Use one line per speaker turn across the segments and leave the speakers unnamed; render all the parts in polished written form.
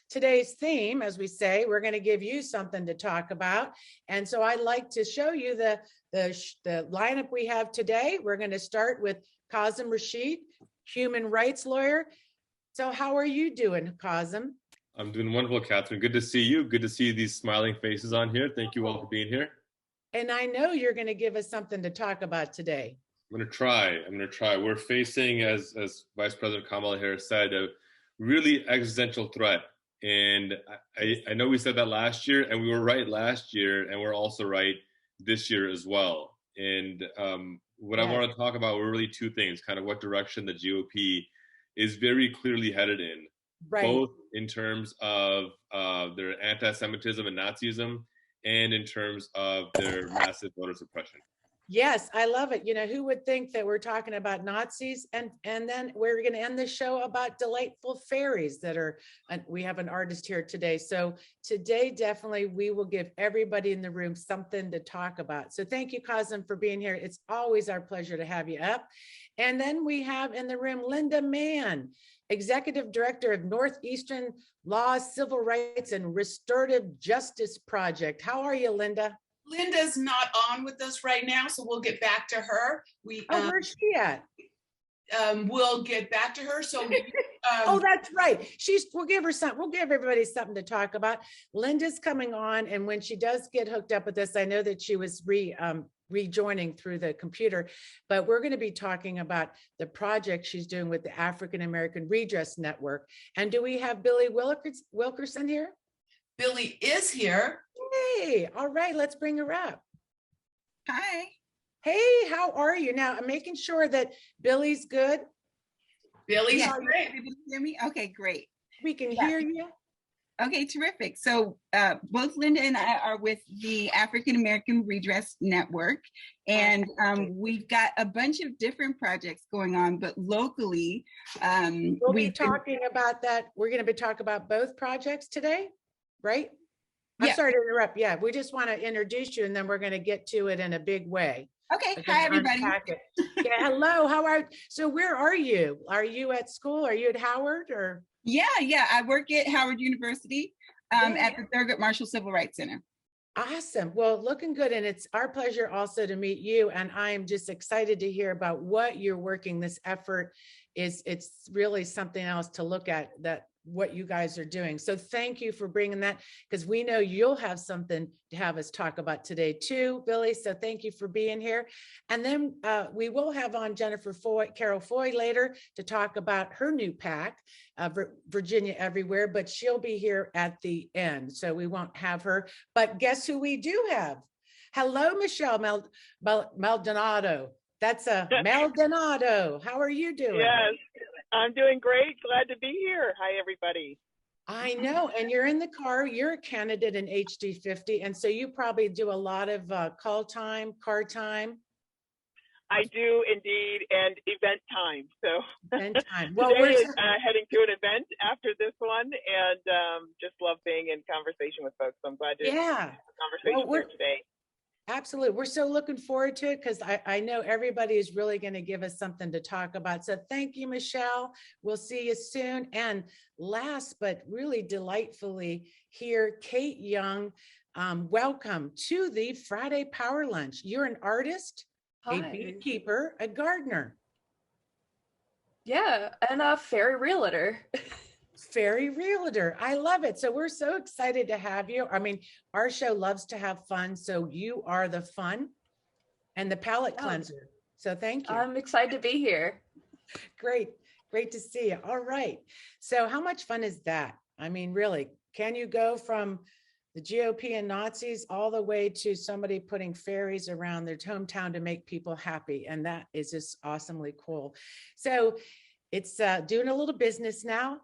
today's theme, as we say, we're going to give you something to talk about. And so I'd like to show you the lineup we have today. We're going to start with Qasim Rashid, human rights lawyer. So how are you doing, Qasim?
I'm doing wonderful, Catherine. Good to see you. Good to see these smiling faces on here. Thank you all for being here.
And I know you're going to give us something to talk about today.
I'm going to try. We're facing, as Vice President Kamala Harris said, a really existential threat. And I know we said that last year, and we were right last year, and we're also right this year as well. And what I want to talk about were really two things, kind of what direction the GOP is very clearly headed in, both in terms of their anti-Semitism and Nazism, and in terms of their massive voter suppression.
Yes, I love it. You know, who would think that we're talking about Nazis and then we're going to end the show about delightful fairies that are, we have an artist here today. So today, definitely, we will give everybody in the room something to talk about. So thank you, Qasim, for being here. It's always our pleasure to have you up. And then we have in the room, Linda Mann, Executive Director of Northeastern Law, Civil Rights, and Restorative Justice Project. How are you, Linda?
Linda's not on with us right now, so we'll get back to her.
Where's she at?
We'll get back to her. So,
oh, that's right. We'll give everybody something to talk about. Linda's coming on, and when she does get hooked up with this, I know that she was rejoining through the computer, but we're going to be talking about the project she's doing with the African American Redress Network. And do we have Billy Wilkerson here?
Billy is here.
Hey, all right, let's bring her up.
Hi.
Hey, how are you? Now, I'm making sure that Billy's good.
Billy's
great. Everybody hear me? Okay, great.
We can hear you.
Okay, terrific. So both Linda and I are with the African American Redress Network, and we've got a bunch of different projects going on, but locally,
we'll be talking about that. We're going to be talking about both projects today, right? I'm sorry to interrupt. Yeah, we just want to introduce you, and then we're going to get to it in a big way.
Okay. Hi, everybody.
Yeah, hello. So where are you? Are you at school? Are you at Howard or?
Yeah. I work at Howard University at the Thurgood Marshall Civil Rights Center.
Awesome. Well, looking good. And it's our pleasure also to meet you. And I am just excited to hear about what you're working. This effort it's really something else to look at, that what you guys are doing. So thank you for bringing that, because we know you'll have something to have us talk about today too, Billy. So thank you for being here. And then we will have on Carroll Foy later to talk about her new PAC, Virginia Everywhere, but she'll be here at the end. So we won't have her, but guess who we do have? Hello, Michelle Maldonado. That's Maldonado. How are you doing?
Yes, I'm doing great. Glad to be here. Hi, everybody.
I know. And you're in the car. You're a candidate in HD50. And so you probably do a lot of car time.
I do indeed. And event time. So
event time. Well,
today is heading to an event after this one, and just love being in conversation with folks. So I'm glad to have a conversation here today.
Absolutely. We're so looking forward to it, because I know everybody is really going to give us something to talk about. So thank you, Michelle. We'll see you soon. And last, but really delightfully here, Kate Young, welcome to the Friday Power Lunch. You're an artist, a beekeeper, a gardener.
Yeah, and a fairy realtor.
Fairy realtor. I love it. So we're so excited to have you. I mean, our show loves to have fun. So you are the fun and the palate cleanser. So thank you.
I'm excited to be here.
Great. Great to see you. All right. So how much fun is that? I mean, really, can you go from the GOP and Nazis all the way to somebody putting fairies around their hometown to make people happy? And that is just awesomely cool. So it's doing a little business now.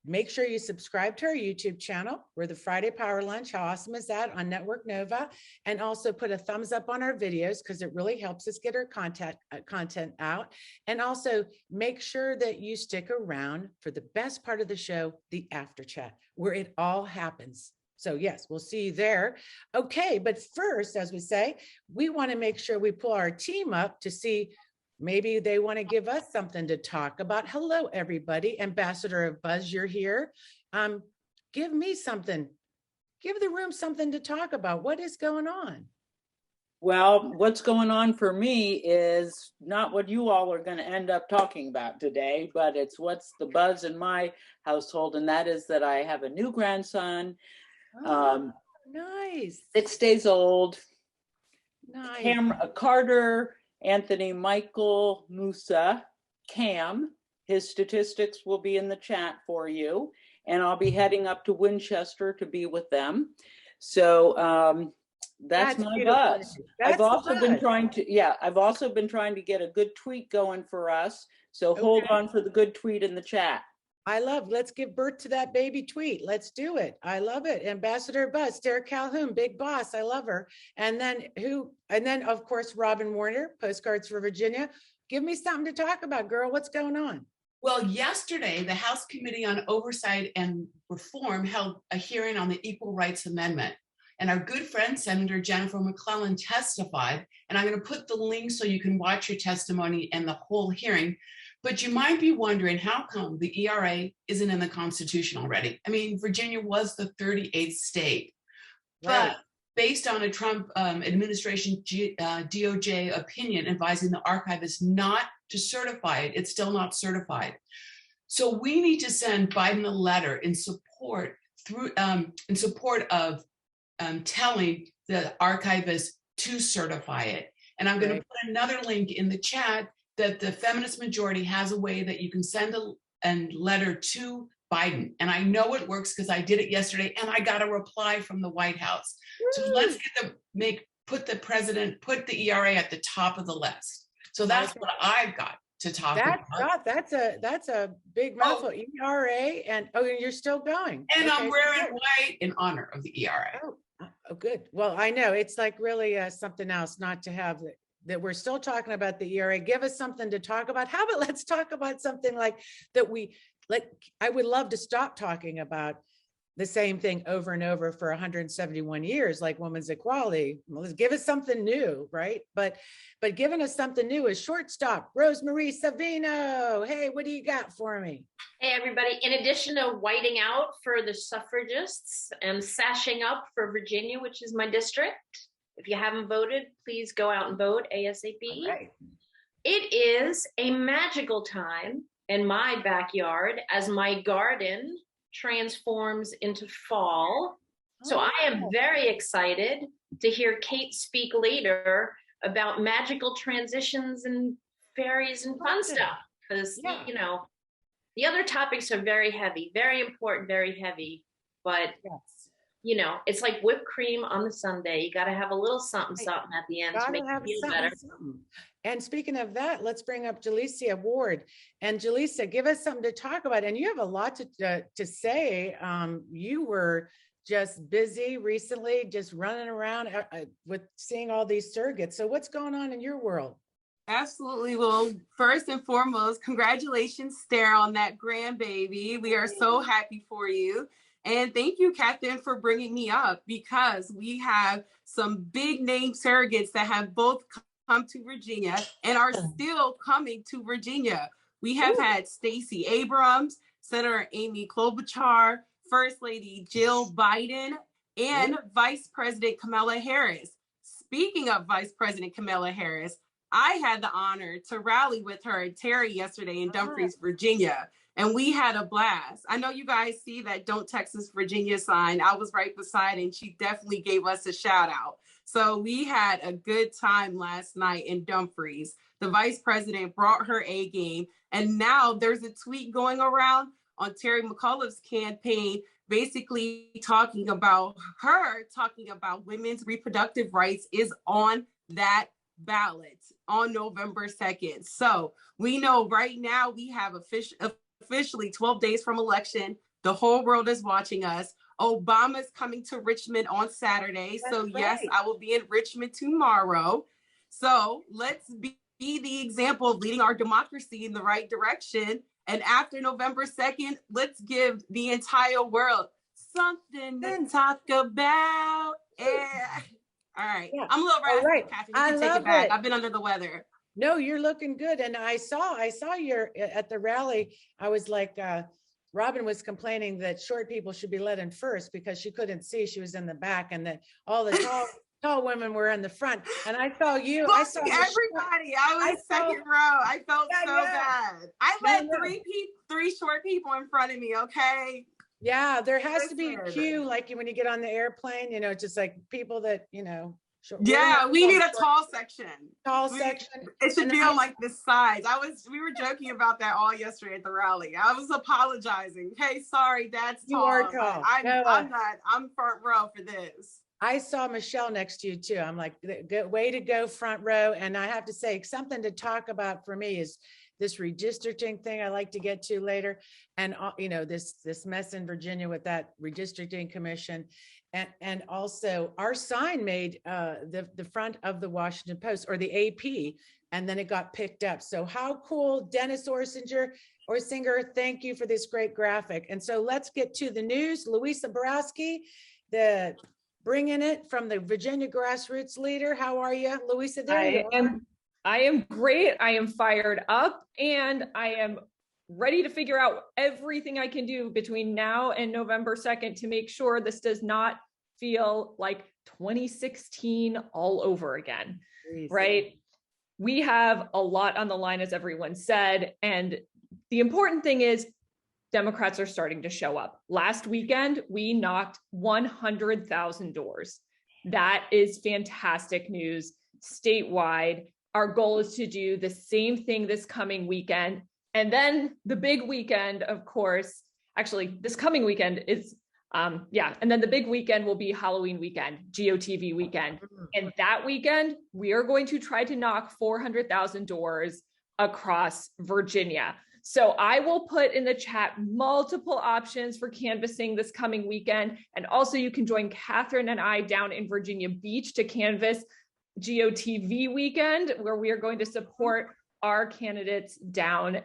Make sure you subscribe to our YouTube channel. We're the Friday Power Lunch. How awesome is that? On Network Nova. And also put a thumbs up on our videos, because it really helps us get our content out. And also make sure that you stick around for the best part of the show, the after chat, where it all happens. So yes, we'll see you there. Okay, but first, as we say, we want to make sure we pull our team up to see maybe they want to give us something to talk about. Hello, everybody. Ambassador of Buzz, you're here. Give me something. Give the room something to talk about. What is going on?
Well, what's going on for me is not what you all are going to end up talking about today, but it's what's the buzz in my household, and that is that I have a new grandson.
Nice.
6 days old.
Nice.
Carter, Anthony, Michael, Musa, Cam. His statistics will be in the chat for you, and I'll be heading up to Winchester to be with them. So that's my
beautiful.
buzz. I've also been trying to get a good tweet going for us. So hold on for the good tweet in the chat.
Let's give birth to that baby tweet. Let's do it. I love it. Ambassador Buzz, Derek Calhoun, big boss. I love her. And then of course, Robin Warner, Postcards for Virginia. Give me something to talk about, girl. What's going on?
Well, yesterday, the House Committee on Oversight and Reform held a hearing on the Equal Rights Amendment. And our good friend, Senator Jennifer McClellan, testified. And I'm going to put the link so you can watch her testimony and the whole hearing. But you might be wondering, how come the ERA isn't in the Constitution already? I mean, Virginia was the 38th state.
Right.
But based on a Trump administration DOJ opinion advising the archivist not to certify it, it's still not certified. So we need to send Biden a letter in support of telling the archivist to certify it. And I'm going to put another link in the chat that the feminist majority has a way that you can send a letter to Biden. And I know it works because I did it yesterday and I got a reply from the White House. So let's put the ERA at the top of the list. So that's what I've got to talk about.
That's a big mouthful. ERA and you're still going.
And I'm wearing white in honor of the ERA.
Oh, good. Well, I know it's like really something else not to have that we're still talking about the ERA. Give us something to talk about. How about let's talk about something like that I would love to stop talking about the same thing over and over for 171 years, like women's equality. Well, let's give us something new, right? But giving us something new is Shortstop, Rosemarie Savino. Hey, what do you got for me?
Hey, everybody. In addition to whiting out for the suffragists and sashing up for Virginia, which is my district, if you haven't voted, please go out and vote ASAP.
Right.
It is a magical time in my backyard as my garden transforms into fall. So I am very excited to hear Kate speak later about magical transitions and fairies and fun stuff. Because, the other topics are very heavy, very important, very heavy. But, it's like whipped cream on the sundae. You got to have a little something at the end to make it feel better.
And speaking of that, let's bring up Jaleesa Ward. And Jaleesa, give us something to talk about. And you have a lot to say. You were just busy recently, just running around with seeing all these surrogates. So what's going on in your world?
Absolutely. Well, first and foremost, congratulations, Sarah, on that grandbaby. We are so happy for you. And thank you, Captain, for bringing me up, because we have some big name surrogates that have both come to Virginia and are still coming to Virginia. We have had Stacey Abrams, Senator Amy Klobuchar, First Lady Jill Biden, and Vice President Kamala Harris. Speaking of Vice President Kamala Harris, I had the honor to rally with her and Terry yesterday in Dumfries, Virginia, and we had a blast. I know you guys see that Don't Texas Virginia sign. I was right beside, and she definitely gave us a shout out. So we had a good time last night in Dumfries. The vice president brought her A game, and now there's a tweet going around on Terry McAuliffe's campaign, basically talking about women's reproductive rights is on that ballot on November 2nd. So we know right now we have officially 12 days from election. The whole world is watching us. Obama's coming to Richmond on Saturday. So yes, I will be in Richmond tomorrow. So let's be the example of leading our democracy in the right direction. And after November 2nd, let's give the entire world something to talk about. Yeah. All right. Yeah. I'm a little raspy, Kathy. You can take it back. I've been under the weather.
No, you're looking good. And I saw you're at the rally. I was like, Robin was complaining that short people should be let in first because she couldn't see, she was in the back, and that all the tall women were in the front. And I saw you. I saw
everybody. I was second row. I felt so bad. I let three short people in front of me. Okay.
Yeah, there has to be a queue, like when you get on the airplane, just like people that,
yeah, we need a tall section. It should be on like the sides. We were joking about that all yesterday at the rally. I was apologizing. Hey, sorry, Dad's tall.
You are tall.
I'm not. I'm front row for this.
I saw Michelle next to you too. I'm like, way to go, front row. And I have to say, something to talk about for me is this redistricting thing I like to get to later. And, this mess in Virginia with that redistricting commission. And also our sign made the front of the Washington Post, or the AP, and then it got picked up. So how cool, Dennis Orsinger, thank you for this great graphic. And so let's get to the news. Louisa Borowski, bringing it from the Virginia grassroots leader. How are you, Louisa?
I am great. I am fired up, and I am ready to figure out everything I can do between now and November 2nd to make sure this does not feel like 2016 all over again, right? We have a lot on the line, as everyone said, and the important thing is Democrats are starting to show up. Last weekend, we knocked 100,000 doors. That is fantastic news statewide. Our goal is to do the same thing this coming weekend. And then the big weekend, of course, actually this coming weekend is, and then the big weekend will be Halloween weekend, GOTV weekend. And that weekend, we are going to try to knock 400,000 doors across Virginia. So I will put in the chat multiple options for canvassing this coming weekend. And also you can join Catherine and I down in Virginia Beach to canvass GOTV weekend, where we are going to support our candidates down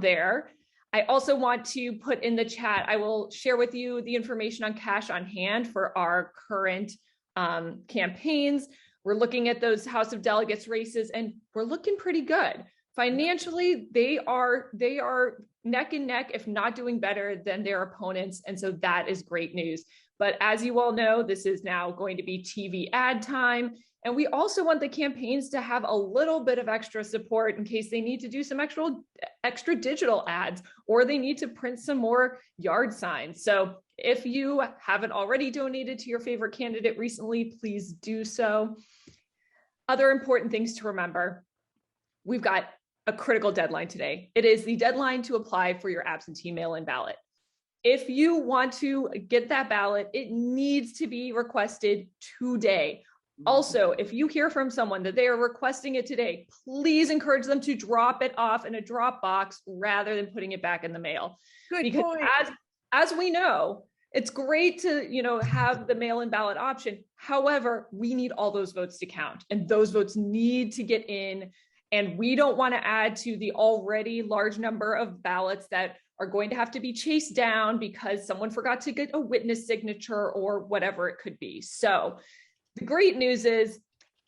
there. I also want to put in the chat, I will share with you the information on cash on hand for our current campaigns. We're looking at those House of Delegates races, and we're looking pretty good. Financially, they are neck and neck, if not doing better than their opponents. And so that is great news. But as you all know, this is now going to be TV ad time. And we also want the campaigns to have a little bit of extra support in case they need to do some extra digital ads, or they need to print some more yard signs. So if you haven't already donated to your favorite candidate recently, please do so. Other important things to remember: we've got a critical deadline today. It is the deadline to apply for your absentee mail-in ballot. If you want to get that ballot, it needs to be requested today. Also, if you hear from someone that they are requesting it today, please encourage them to drop it off in a drop box rather than putting it back in the mail.
Good point.
As we know, it's great to, have the mail-in ballot option. However, we need all those votes to count, and those votes need to get in. And we don't want to add to the already large number of ballots that are going to have to be chased down because someone forgot to get a witness signature or whatever it could be. So the great news is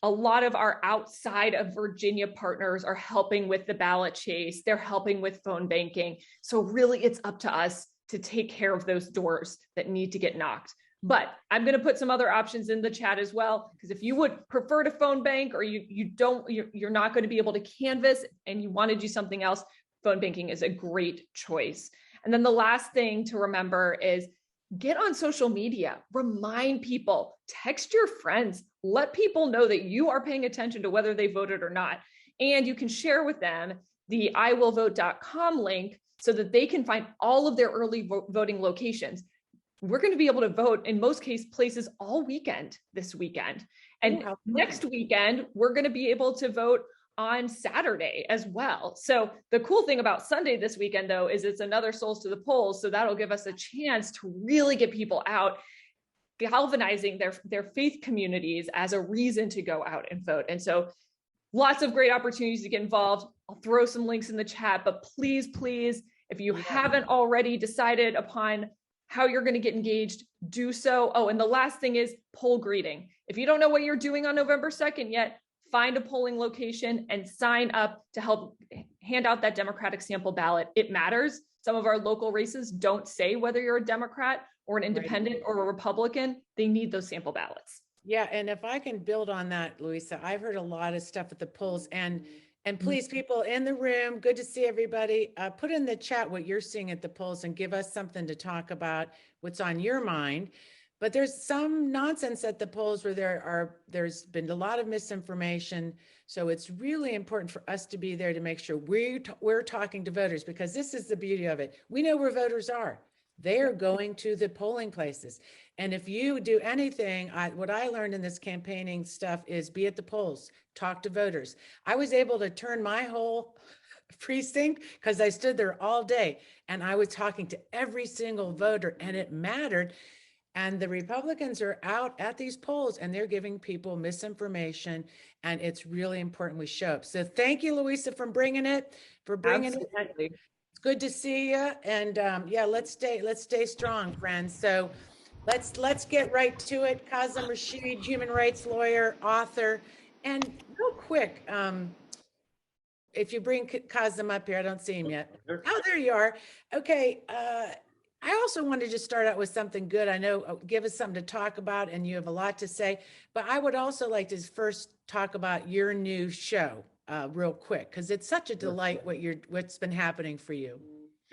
a lot of our outside of Virginia partners are helping with the ballot chase. They're helping with phone banking. So really it's up to us to take care of those doors that need to get knocked. But I'm going to put some other options in the chat as well, because if you would prefer to phone bank, or you're not going to be able to canvass and you want to do something else, phone banking is a great choice. And then the last thing to remember is get on social media, remind people, text your friends, let people know that you are paying attention to whether they voted or not. And you can share with them the iwillvote.com link so that they can find all of their early voting locations. We're going to be able to vote in most places all weekend this weekend. And next weekend, we're going to be able to vote on Saturday as well. So the cool thing about Sunday this weekend, though, is it's another Souls to the Polls. So that'll give us a chance to really get people out, galvanizing their faith communities as a reason to go out and vote. And so lots of great opportunities to get involved. I'll throw some links in the chat, but please, if you haven't already decided upon how you're going to get engaged, do so. Oh, and the last thing is poll greeting. If you don't know what you're doing on November 2nd yet, find a polling location and sign up to help hand out that Democratic sample ballot. It matters. some of our local races don't say whether you're a Democrat or an independent or a Republican. They need those sample ballots.
Yeah, and if I can build on that, Louisa, I've heard a lot of stuff at the polls, and please, people in the room, good to see everybody. Put in the chat what you're seeing at the polls and give us something to talk about, what's on your mind. But there's some nonsense at the polls where there's been a lot of misinformation. So it's really important for us to be there to make sure we're talking to voters, because this is the beauty of it. We know where voters are. They are going to the polling places. And if you do anything, what I learned in this campaigning stuff is be at the polls, talk to voters. I was able to turn my whole precinct because I stood there all day and I was talking to every single voter, and it mattered. And the Republicans are out at these polls and they're giving people misinformation, and it's really important we show up. So thank you, Louisa, for bringing it.
Absolutely.
It's good to see you. And yeah, let's stay strong, friends. So let's get right to it. Qasim Rashid, human rights lawyer, author, and real quick, if you bring Qasim up here, I don't see him yet. Oh, there you are. Okay. I also wanted to start out with something good. I know, give us something to talk about, and you have a lot to say, but I would also like to first talk about your new show real quick, because it's such a delight what's been happening for you.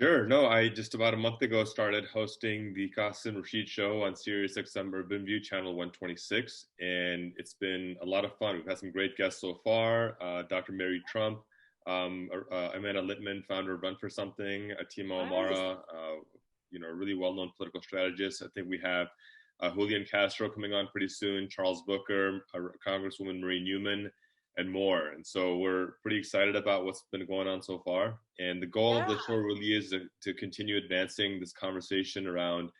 Sure. No, I just about a month ago started hosting the Qasim Rashid show on Sirius Urban View channel 126, and it's been a lot of fun. We've had some great guests so far. Dr. Mary Trump, Amanda Littman, founder of Run for Something, Atima Amara, a really well-known political strategist. I think we have Julian Castro coming on pretty soon, Charles Booker, Congresswoman Marie Newman, and more. And so we're pretty excited about what's been going on so far. And the goal of the show really is to continue advancing this conversation around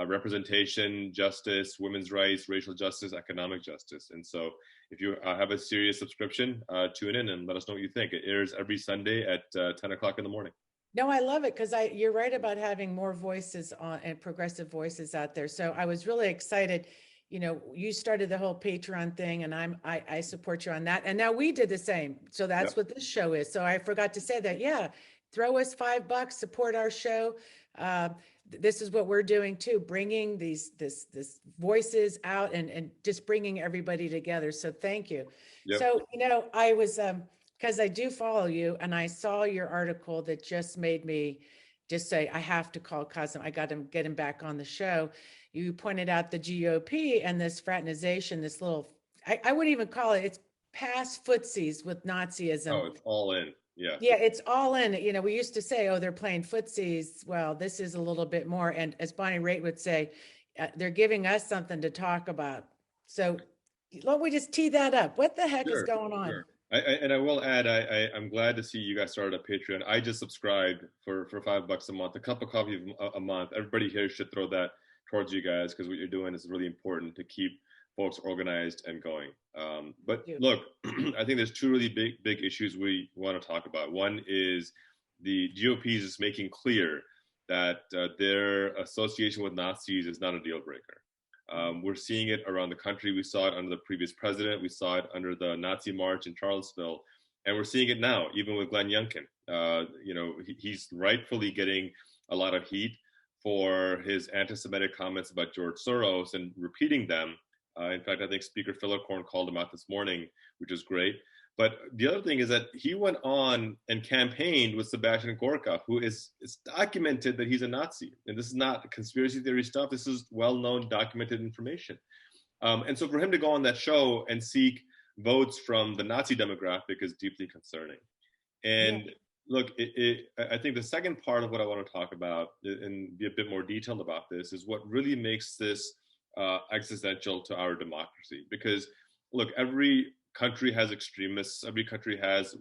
representation, justice, women's rights, racial justice, economic justice. And so if you have a Sirius subscription, tune in and let us know what you think. It airs every Sunday at 10 o'clock in the morning.
No, I love it, because you're right about having more voices on and progressive voices out there. So I was really excited. You started the whole Patreon thing, and I support you on that. And now we did the same. So that's what this show is. So I forgot to say that. Yeah, throw us $5, support our show. This is what we're doing too, bringing this voices out and just bringing everybody together. So thank you. Yep. So I was because I do follow you, and I saw your article that just made me just say, I have to call Qasim. I got to get him back on the show. You pointed out the GOP and this fraternization, this little, I wouldn't even call it, it's past footsies with Nazism.
Oh, it's all in. Yeah.
Yeah, it's all in. We used to say, oh, they're playing footsies. Well, this is a little bit more. And as Bonnie Raitt would say, they're giving us something to talk about. So let me just tee that up. What the heck is going on?
Sure. I will add, I'm glad to see you guys started a Patreon. I just subscribed for $5 a month, a cup of coffee a month. Everybody here should throw that towards you guys, because what you're doing is really important to keep folks organized and going. But look, I think there's two really big issues we want to talk about. One is the GOP is making clear that their association with Nazis is not a deal breaker. We're seeing it around the country. We saw it under the previous president. We saw it under the Nazi march in Charlottesville. And we're seeing it now, even with Glenn Youngkin. He's rightfully getting a lot of heat for his anti-Semitic comments about George Soros and repeating them. In fact, I think Speaker Phillicorn called him out this morning, which is great. But the other thing is that he went on and campaigned with Sebastian Gorka, who it's documented that he's a Nazi. And this is not conspiracy theory stuff. This is well-known, documented information. And so for him to go on that show and seek votes from the Nazi demographic is deeply concerning. And look, I think the second part of what I want to talk about and be a bit more detailed about this is what really makes this existential to our democracy. Because look, every country has extremists. Every country has,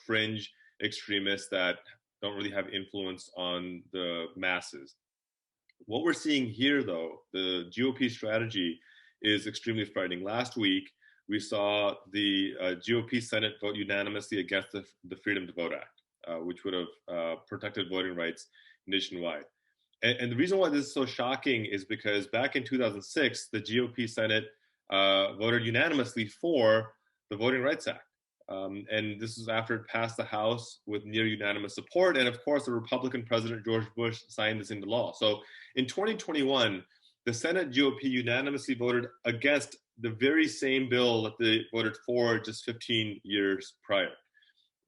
fringe extremists that don't really have influence on the masses. What we're seeing here, though, the GOP strategy is extremely frightening. Last week, we saw the GOP Senate vote unanimously against the Freedom to Vote Act, which would have protected voting rights nationwide. And the reason why this is so shocking is because back in 2006, the GOP Senate voted unanimously for the Voting Rights Act. And this was after it passed the House with near unanimous support. And of course, the Republican President George Bush signed this into law. So in 2021, the Senate GOP unanimously voted against the very same bill that they voted for just 15 years prior.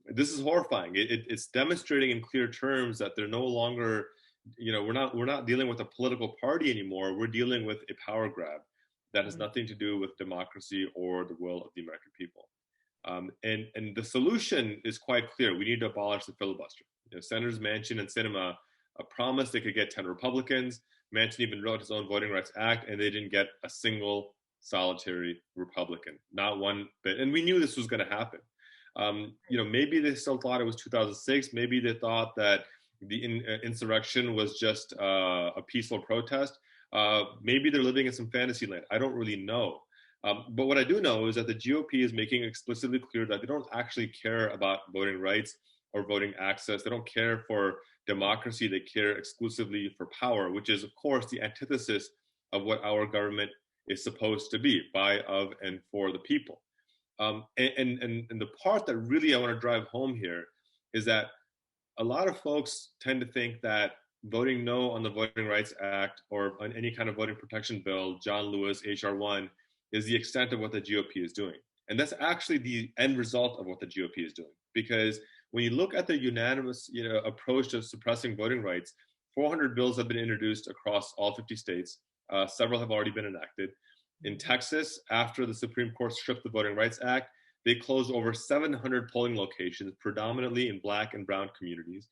This is horrifying. It's demonstrating in clear terms that they're no longer, we're not dealing with a political party anymore. We're dealing with a power grab that has nothing to do with democracy or the will of the American people. And the solution is quite clear. We need to abolish the filibuster. Senators Manchin and Sinema promised they could get 10 Republicans. Manchin even wrote his own Voting Rights Act, and they didn't get a single solitary Republican, not one bit. And we knew this was going to happen. Maybe they still thought it was 2006. Maybe they thought that the insurrection was just a peaceful protest. Maybe they're living in some fantasy land. I don't really know. But what I do know is that the GOP is making explicitly clear that they don't actually care about voting rights or voting access. They don't care for democracy. They care exclusively for power, which is, of course, the antithesis of what our government is supposed to be, by, of, and for the people. And the part that really I want to drive home here is that a lot of folks tend to think that voting no on the Voting Rights Act or on any kind of voting protection bill, John Lewis, H.R. 1, is the extent of what the GOP is doing. And that's actually the end result of what the GOP is doing. Because when you look at the unanimous approach to suppressing voting rights, 400 bills have been introduced across all 50 states. Several have already been enacted. In Texas, after the Supreme Court stripped the Voting Rights Act, they closed over 700 polling locations, predominantly in Black and brown communities.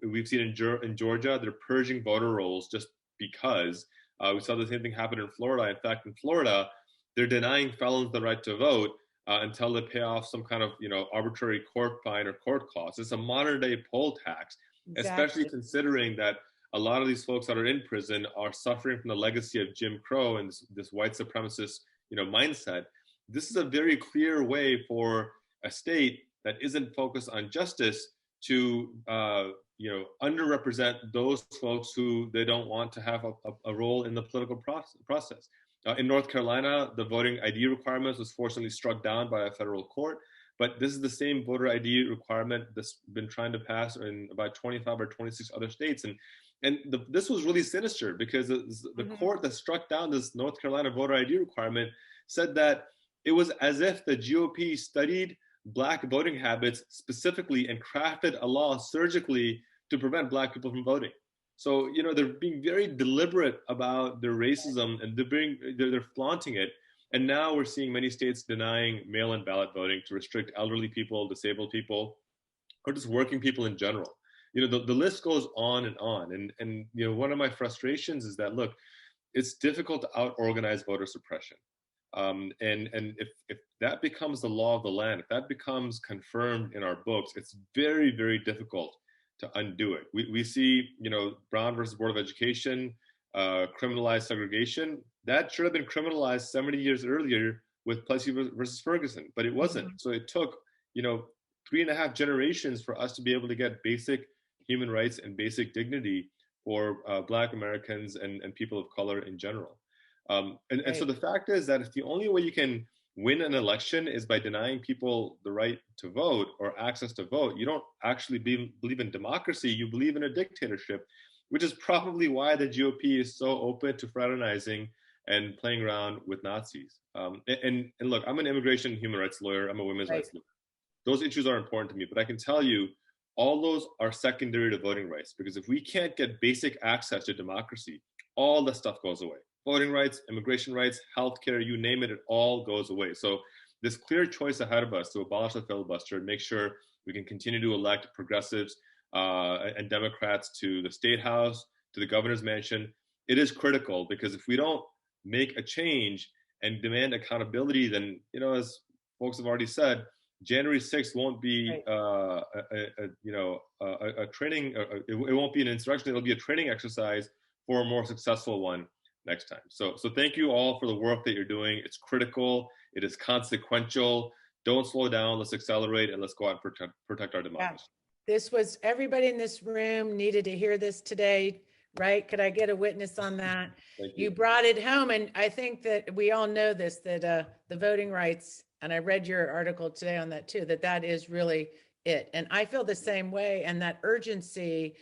We've seen in Georgia, they're purging voter rolls just because. We saw the same thing happen in Florida. In fact, in Florida, they're denying felons the right to vote until they pay off some kind of arbitrary court fine or court costs. It's a modern day poll tax, especially considering that a lot of these folks that are in prison are suffering from the legacy of Jim Crow and this white supremacist mindset. This is a very clear way for a state that isn't focused on justice to underrepresent those folks who they don't want to have a role in the political process. In North Carolina, the voting ID requirements was fortunately struck down by a federal court, but this is the same voter ID requirement that's been trying to pass in about 25 or 26 other states. This was really sinister because the court that struck down this North Carolina voter ID requirement said that it was as if the GOP studied Black voting habits specifically and crafted a law surgically to prevent Black people from voting. So, they're being very deliberate about their racism and they're flaunting it. And now we're seeing many states denying mail-in ballot voting to restrict elderly people, disabled people, or just working people in general. The list goes on and on. And one of my frustrations is that, look, it's difficult to out-organize voter suppression. And if that becomes the law of the land, if that becomes confirmed in our books, it's very, very difficult to undo it. We see, Brown versus Board of Education, criminalized segregation. That should have been criminalized 70 years earlier with Plessy versus Ferguson, but it wasn't. So it took, 3.5 generations for us to be able to get basic human rights and basic dignity for Black Americans and people of color in general. And so the fact is that if the only way you can win an election is by denying people the right to vote or access to vote, you don't actually believe in democracy, you believe in a dictatorship, which is probably why the GOP is so open to fraternizing and playing around with Nazis. And look, I'm an immigration and human rights lawyer, I'm a women's rights lawyer. Those issues are important to me, but I can tell you, all those are secondary to voting rights, because if we can't get basic access to democracy, all the stuff goes away. Voting rights, immigration rights, healthcare, you name it, it all goes away. So this clear choice ahead of us to abolish the filibuster and make sure we can continue to elect progressives and Democrats to the State House, to the governor's mansion, it is critical, because if we don't make a change and demand accountability, then, as folks have already said, January 6th won't be a training, it won't be an insurrection, it'll be a training exercise for a more successful one next time. So thank you all for the work that you're doing. It's critical. It is consequential. Don't slow down. Let's accelerate and let's go out and protect our democracy.
This was, everybody in this room needed to hear this today. right? Could I get a witness on that?
Thank
You brought it home. And I think that we all know this, that the voting rights, and I read your article today on that too, that is really it. And I feel the same way, and that urgency.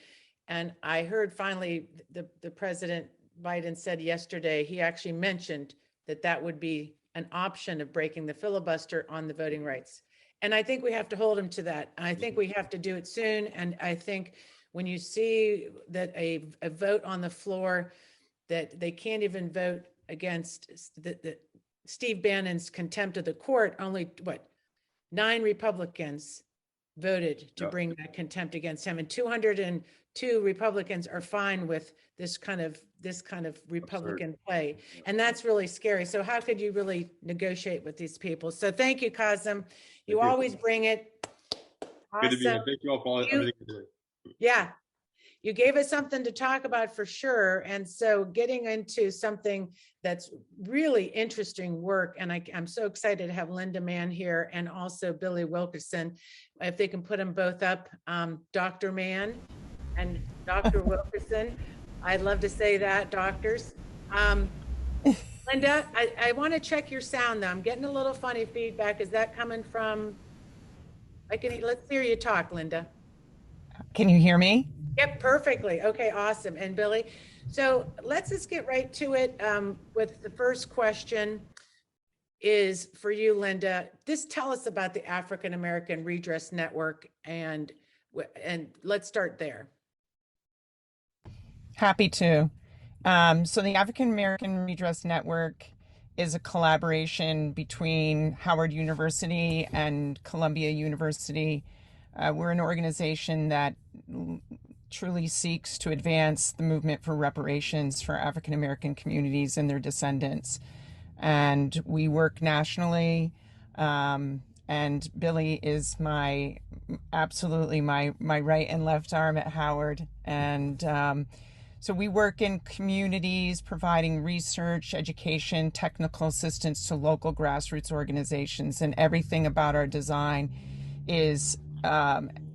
And I heard finally the President Biden said yesterday, he actually mentioned that would be an option of breaking the filibuster on the voting rights. And I think we have to hold him to that. I think we have to do it soon. And I think when you see that a vote on the floor, that they can't even vote against the Steve Bannon's contempt of the court, only 9 Republicans voted to bring that contempt against him, and 202 Republicans are fine with this kind of Republican play. And that's really scary. So how could you really negotiate with these people? So thank you, Qasim. You always bring it. Awesome.
Good to be here. Thank you all for everything you do.
Yeah, you gave us something to talk about for sure. And so getting into something that's really interesting work, and I'm so excited to have Linda Mann here and also Bilqis Wilkerson. If they can put them both up, Dr. Mann and Dr. Wilkerson. I'd love to say that, doctors. Linda, I want to check your sound though. I'm getting a little funny feedback. Is that coming from, let's hear you talk, Linda.
Can you hear me?
Yep, perfectly. Okay, awesome. And Billy, so let's just get right to it with the first question is for you, Linda. Tell us about the African American Redress Network, and let's start there.
Happy to. So the African American Redress Network is a collaboration between Howard University and Columbia University. We're an organization that truly seeks to advance the movement for reparations for African American communities and their descendants. And we work nationally. And Billy is absolutely my right and left arm at Howard. And so we work in communities, providing research, education, technical assistance to local grassroots organizations, and everything about our design is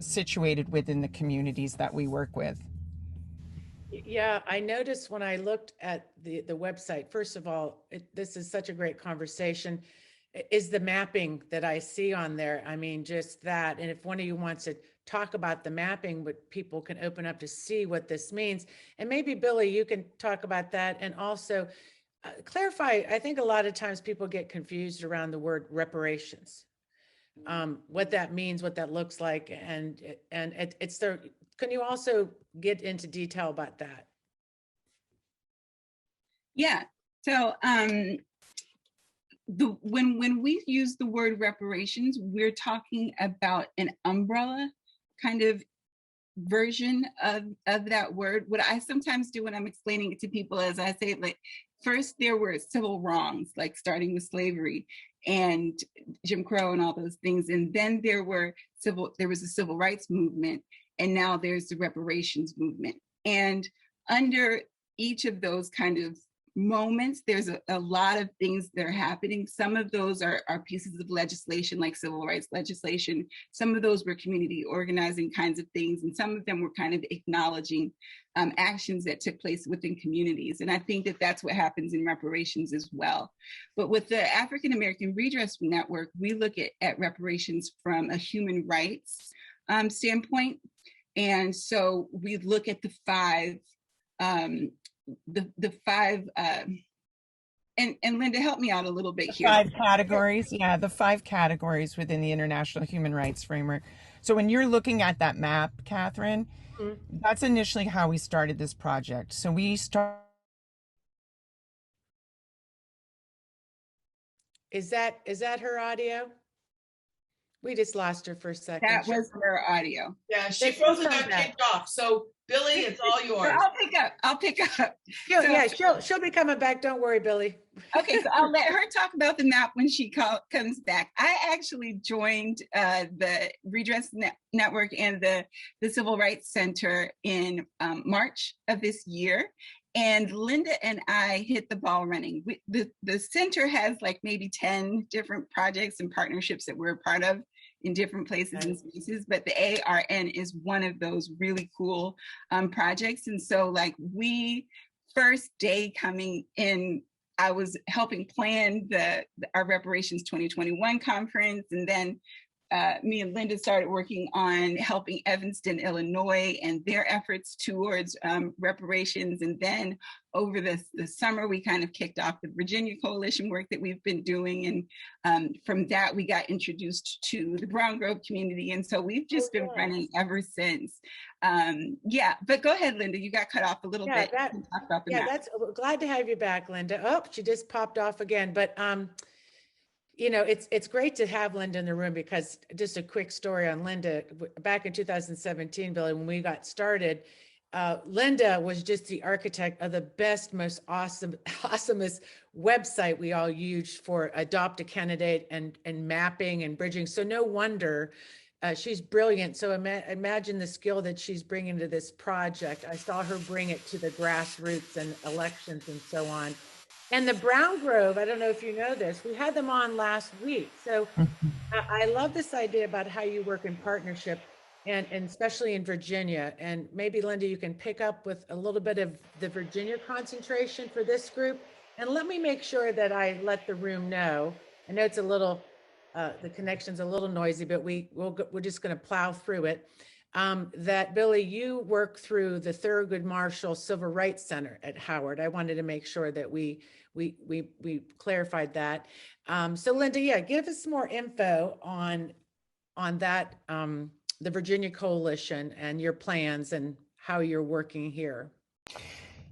situated within the communities that we work with.
Yeah, I noticed when I looked at the website, first of all, this is such a great conversation, is the mapping that I see on there. I mean, just that. And if one of you wants to talk about the mapping, but people can open up to see what this means. And maybe Billy, you can talk about that and also clarify. I think a lot of times people get confused around the word reparations, what that means, what that looks like. And can you also get into detail about that?
Yeah, so when we use the word reparations, we're talking about an umbrella kind of version of that word. What I sometimes do when I'm explaining it to people is I say, like, first there were civil wrongs, like starting with slavery and Jim Crow and all those things. And then there was a civil rights movement, and now there's the reparations movement. And under each of those kind of moments, there's a lot of things that are happening. Some of those are pieces of legislation, like civil rights legislation. Some of those were community organizing kinds of things, and some of them were kind of acknowledging actions that took place within communities. And I think that that's what happens in reparations as well. But with the African American Redress Network, we look at reparations from a human rights standpoint. And so we look at the five and Linda, help me out a little bit here.
5 categories. Yeah, the 5 categories within the International Human Rights Framework. So when you're looking at that map, Catherine, that's initially how we started this project. So we
Is that her audio? We just lost her for a second.
That was her audio.
Yeah, she frozen got kicked off. So Billy, it's all yours.
I'll pick up.
She'll be coming back. Don't worry, Billy.
Okay, so I'll let her talk about the map when she comes back. I actually joined the Redress Network and the Civil Rights Center in March of this year. And Linda and I hit the ball running. The center has like maybe 10 different projects and partnerships that we're a part of in different places and spaces, but the ARN is one of those really cool projects. And so like first day coming in, I was helping plan our Reparations 2021 conference, and then me and Linda started working on helping Evanston, Illinois, and their efforts towards reparations. And then over the summer, we kind of kicked off the Virginia Coalition work that we've been doing. And from that, we got introduced to the Brown Grove community. And so we've just been running ever since. But go ahead, Linda, you got cut off a little bit.
That's glad to have you back, Linda. Oh, she just popped off again. But you know, it's great to have Linda in the room, because just a quick story on Linda. Back in 2017, Billy, when we got started, Linda was just the architect of the best, most awesomest website we all used for adopt a candidate and mapping and bridging. So no wonder she's brilliant. So imagine the skill that she's bringing to this project. I saw her bring it to the grassroots and elections and so on. And the Brown Grove, I don't know if you know this, we had them on last week. So I love this idea about how you work in partnership, and especially in Virginia. And maybe, Linda, you can pick up with a little bit of the Virginia concentration for this group. And let me make sure that I let the room know. I know it's a little, the connection's a little noisy, but we're just going to plow through it. That Billy, you work through the Thurgood Marshall Civil Rights Center at Howard. I wanted to make sure that we clarified that. So Linda, give us more info on that, the Virginia Coalition and your plans and how you're working here.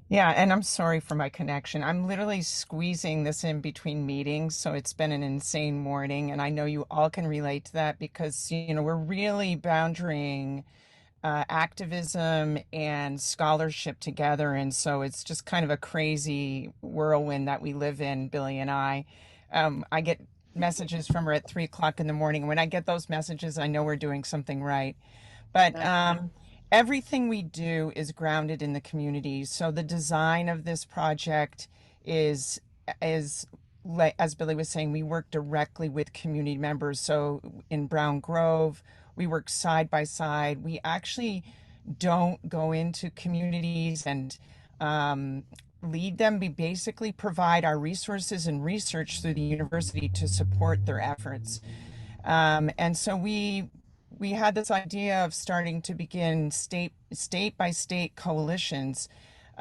Yeah, and I'm sorry for my connection. I'm literally squeezing this in between meetings, so it's been an insane morning, and I know you all can relate to that, because we're really boundarying activism and scholarship together, and so it's just kind of a crazy whirlwind that we live in, Billy and I. I get messages from her at 3:00 in the morning. When I get those messages, I know we're doing something right. But everything we do is grounded in the community. So the design of this project is as Billy was saying, we work directly with community members. So in Brown Grove, we work side by side. We actually don't go into communities and lead them. We basically provide our resources and research through the university to support their efforts. And so we had this idea of starting to begin state by state coalitions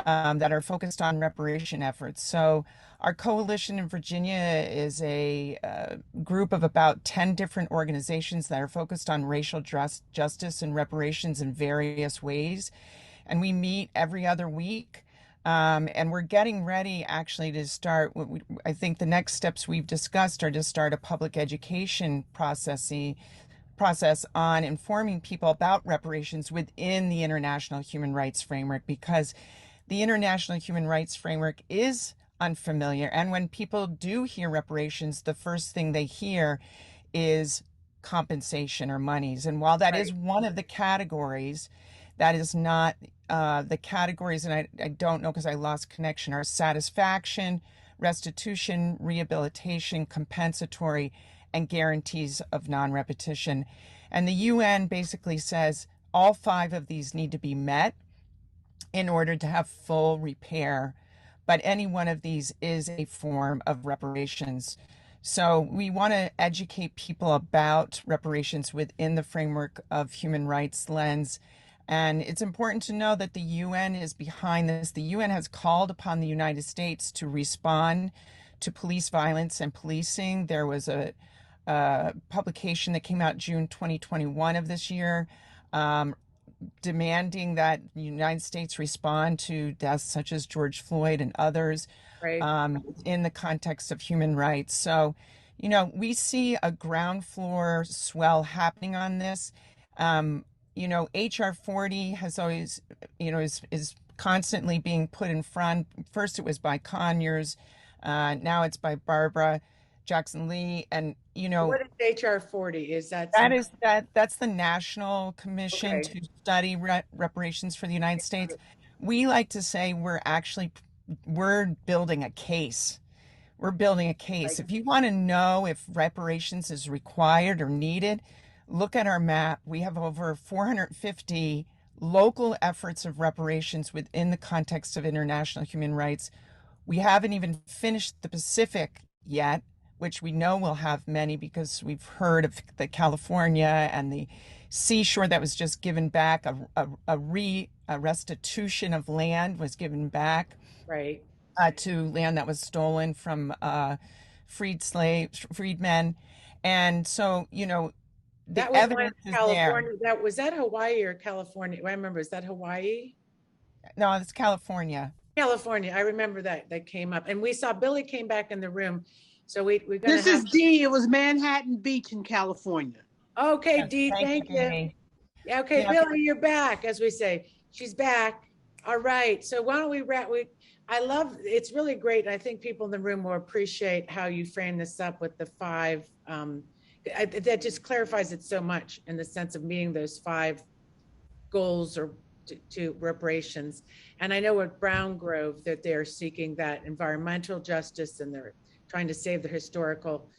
that are focused on reparation efforts. So our coalition in Virginia is a group of about 10 different organizations that are focused on racial justice and reparations in various ways. And we meet every other week. And we're getting ready actually to start, I think the next steps we've discussed are to start a public education process on informing people about reparations within the International Human Rights Framework, because the International Human Rights Framework is unfamiliar. And when people do hear reparations, the first thing they hear is compensation or monies. And while that is one of the categories, that is not the categories, and I don't know because I lost connection, are satisfaction, restitution, rehabilitation, compensatory, and guarantees of non-repetition. And the UN basically says all 5 of these need to be met in order to have full repair, but any one of these is a form of reparations. So we want to educate people about reparations within the framework of human rights lens. And it's important to know that the UN is behind this. The UN has called upon the United States to respond to police violence and policing. There was a publication that came out June 2021 of this year, demanding that the United States respond to deaths such as George Floyd and others in the context of human rights. So, we see a ground floor swell happening on this. HR 40 has always, is constantly being put in front. First it was by Conyers, now it's by Barbara Jackson-Lee, and
what is HR 40? Is that
that's the National Commission to Study Reparations for the United States. We like to say we're building a case. We're building a case. If you want to know if reparations is required or needed, look at our map, we have over 450 local efforts of reparations within the context of international human rights. We haven't even finished the Pacific yet, which we know will have many because we've heard of the California and the seashore that was just given back, a restitution of land was given back,
right,
to land that was stolen from freedmen. And so, you know,
that was California. Was that Hawaii or California? I remember, is that Hawaii?
No, it's California.
California. I remember that came up, and we saw Billy came back in the room. So we're gonna.
This is Dee. It was Manhattan Beach in California.
Okay,
Yes,
Dee, thank you. Yeah, okay,
Yeah.
Billy, you're back, as we say. She's back. All right. So why don't we wrap? I love. It's really great. And I think people in the room will appreciate how you frame this up with the 5. That just clarifies it so much in the sense of meeting those 5 goals or to reparations. And I know with Brown Grove that they're seeking that environmental justice, and they're trying to save the historical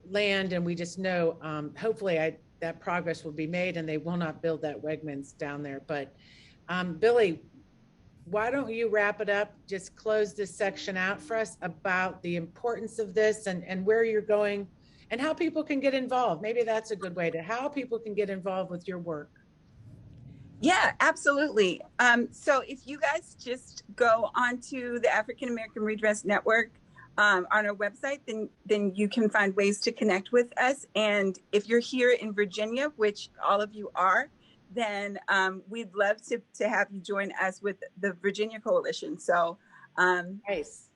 land. And we just know, hopefully that progress will be made, and they will not build that Wegmans down there. But Billy, why don't you wrap it up? Just close this section out for us about the importance of this and where you're going and how people can get involved. Maybe that's a good way to how people can get involved with your work.
Yeah, absolutely. So if you guys just go onto the African American Redress Network on our website, then you can find ways to connect with us. And if you're here in Virginia, which all of you are, then we'd love to have you join us with the Virginia Coalition. So
nice.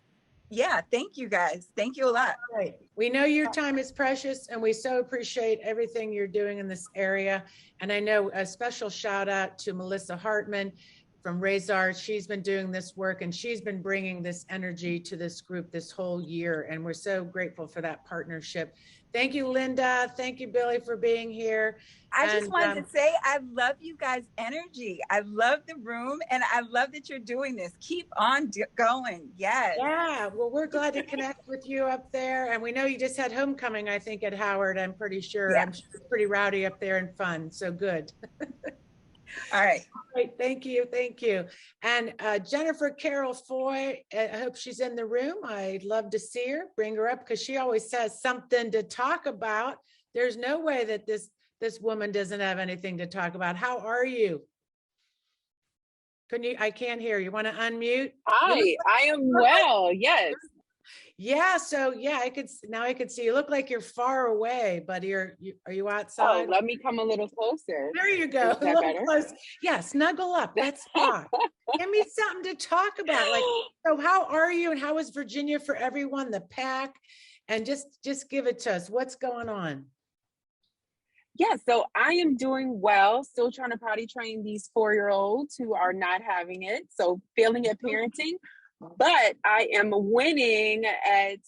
Yeah, thank you guys. Thank you a lot.
All right. We know your time is precious, and we so appreciate everything you're doing in this area. And I know a special shout out to Melissa Hartman from Razor. She's been doing this work, and she's been bringing this energy to this group this whole year. And we're so grateful for that partnership. Thank you, Linda. Thank you, Billy, for being here.
I just wanted to say, I love you guys' energy. I love the room, and I love that you're doing this. Keep on going. Yes.
Yeah. Well, we're glad to connect with you up there. And we know you just had homecoming, I think, at Howard. I'm pretty sure. Yeah. I'm sure it's pretty rowdy up there and fun. So good.
All right.
Great. Thank you. Thank you. And Jennifer Carroll Foy, I hope she's in the room. I'd love to see her. Bring her up because she always has something to talk about. There's no way that this woman doesn't have anything to talk about. How are you? I can't hear you. Want to unmute?
Hi, I am well. Yes.
Yeah. So yeah, I could see you. Look like you're far away, but are you outside?
Oh, let me come a little closer.
There you go.
Is that better?
Close. Yeah, snuggle up. Let's talk. Give me something to talk about. Like, so how are you, and how is Virginia for Everyone, the PAC? And just give it to us. What's going on?
Yeah, so I am doing well, still trying to potty train these 4-year-olds who are not having it. So failing at parenting, but I am winning at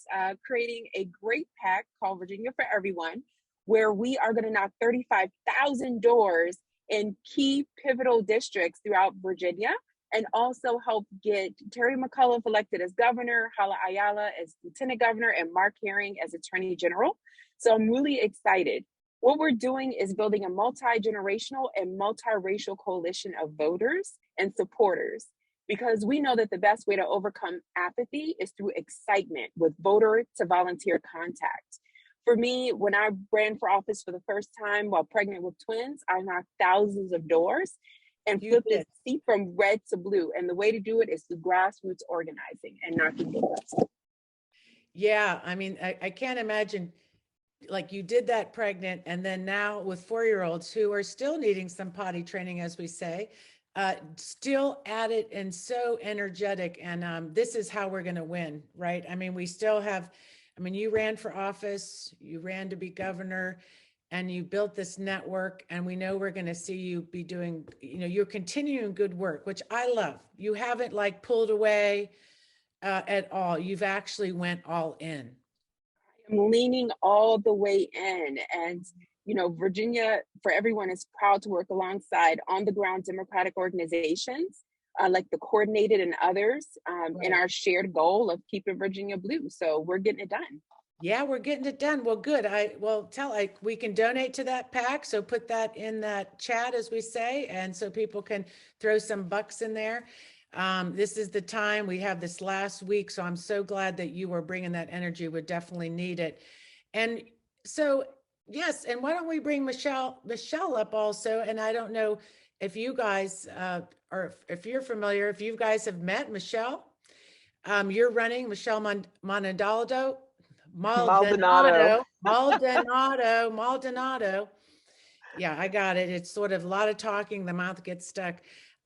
creating a great PAC called Virginia for Everyone, where we are going to knock 35,000 doors in key pivotal districts throughout Virginia, and also help get Terry McAuliffe elected as governor, Hala Ayala as lieutenant governor, and Mark Herring as attorney general. So I'm really excited. What we're doing is building a multi-generational and multiracial coalition of voters and supporters, because we know that the best way to overcome apathy is through excitement with voter to volunteer contact. For me, when I ran for office for the first time while pregnant with twins, I knocked thousands of doors and flipped the seat from red to blue. And the way to do it is through grassroots organizing and knocking doors.
Yeah, I mean, I can't imagine, like, you did that pregnant, and then now with 4-year-olds who are still needing some potty training, as we say, still at it and so energetic. And this is how we're going to win, right? I mean, we still have, you ran for office, you ran to be governor, and you built this network, and we know we're going to see you be doing, you're continuing good work, which I love. You haven't like pulled away at all. You've actually went all in.
I'm leaning all the way in. And, Virginia for Everyone is proud to work alongside on the ground Democratic organizations like the Coordinated and others in our shared goal of keeping Virginia blue. So we're getting it done.
Yeah, we're getting it done. Well, good. We can donate to that PAC. So put that in that chat, as we say, and so people can throw some bucks in there. This is the time. We have this last week. So I'm so glad that you were bringing that energy. We definitely need it. And so, yes. And why don't we bring Michelle up also? And I don't know if you guys, or if you're familiar, if you guys have met Michelle. You're running Michelle Maldonado. Yeah, I got it. It's sort of a lot of talking, the mouth gets stuck.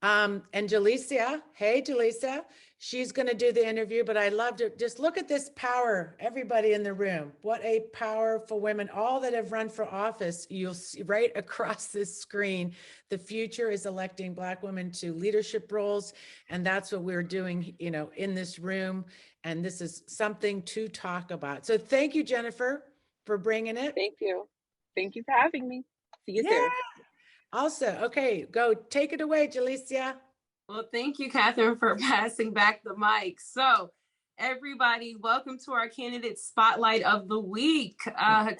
And Jalecia, hey, Jalecia, she's going to do the interview, but I loved it. Just look at this power, everybody in the room. What a powerful women, all that have run for office. You'll see right across this screen. The future is electing Black women to leadership roles. And that's what we're doing, in this room. And this is something to talk about. So thank you, Jennifer, for bringing it.
Thank you. Thank you for having me. See you soon.
Also, okay, go take it away, Jalecia.
Well, thank you, Catherine, for passing back the mic. So, everybody, welcome to our candidate spotlight of the week.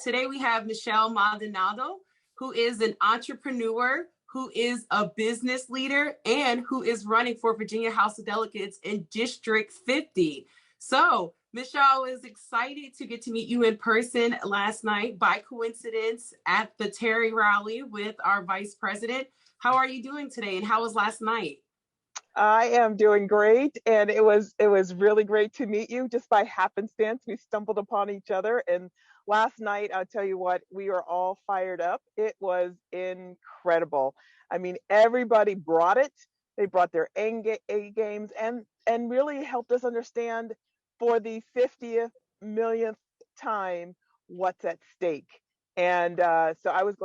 Today we have Michelle Maldonado, who is an entrepreneur, who is a business leader, and who is running for Virginia House of Delegates in District 50. So, Michelle is excited to get to meet you in person last night by coincidence at the Terry rally with our vice president. How are you doing today, and how was last night?
I am doing great, and it was really great to meet you. Just by happenstance, we stumbled upon each other, and last night, I'll tell you what, we were all fired up. It was incredible. I mean, everybody brought it. They brought their A games and really helped us understand for the 50th millionth time what's at stake. And so I was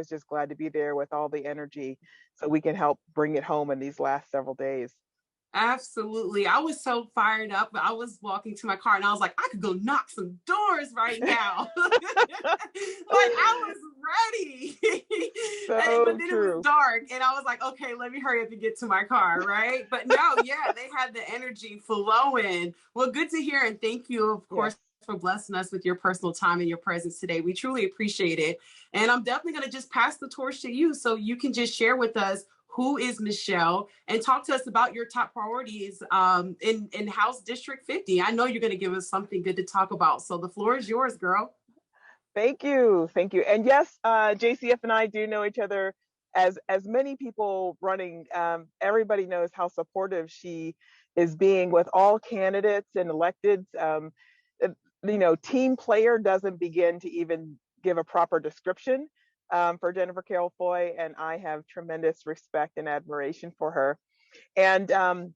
just glad to be there with all the energy so we can help bring it home in these last several days.
Absolutely. I was so fired up. I was walking to my car and I was like, I could go knock some doors right now. Like I was ready. But then
true.
It was dark and I was like, okay, let me hurry up and get to my car, right? But no, yeah, they had the energy flowing. Well, good to hear. And thank you, of course, for blessing us with your personal time and your presence today. We truly appreciate it. And I'm definitely going to just pass the torch to you so you can just share with us who is Michelle and talk to us about your top priorities in House District 50. I know you're going to give us something good to talk about. So the floor is yours, girl.
Thank you. Thank you. And yes, JCF and I do know each other as many people running. Everybody knows how supportive she is being with all candidates and electeds. Team player doesn't begin to even give a proper description for Jennifer Carroll Foy, and I have tremendous respect and admiration for her. And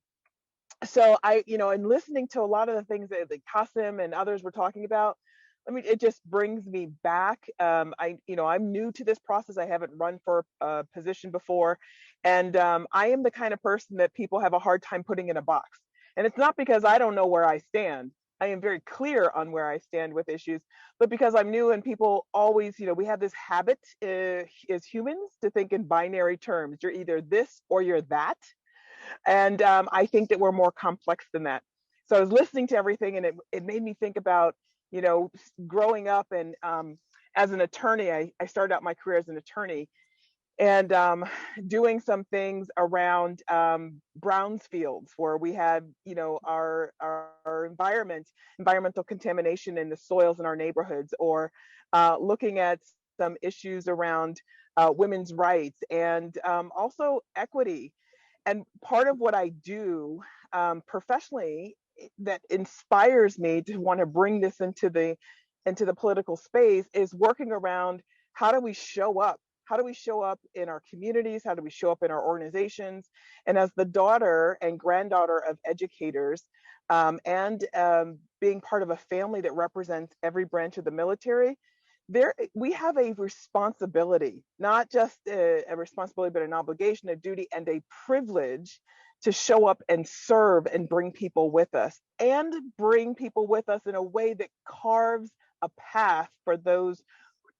so in listening to a lot of the things that Qasim and others were talking about, it just brings me back. I'm new to this process. I haven't run for a position before, and I am the kind of person that people have a hard time putting in a box. And it's not because I don't know where I stand. I am very clear on where I stand with issues, but because I'm new and people always, we have this habit as humans to think in binary terms. You're either this or you're that. And I think that we're more complex than that. So I was listening to everything and it made me think about, growing up and as an attorney, I started out my career as an attorney and doing some things around brownfields where we had, our environmental contamination in the soils in our neighborhoods, or looking at some issues around women's rights and also equity. And part of what I do professionally that inspires me to want to bring this into the political space is working around how do we show up? How do we show up in our communities? How do we show up in our organizations? And as the daughter and granddaughter of educators and being part of a family that represents every branch of the military, we have a responsibility, not just a responsibility, but an obligation, a duty, and a privilege to show up and serve and bring people with us, and bring people with us in a way that carves a path for those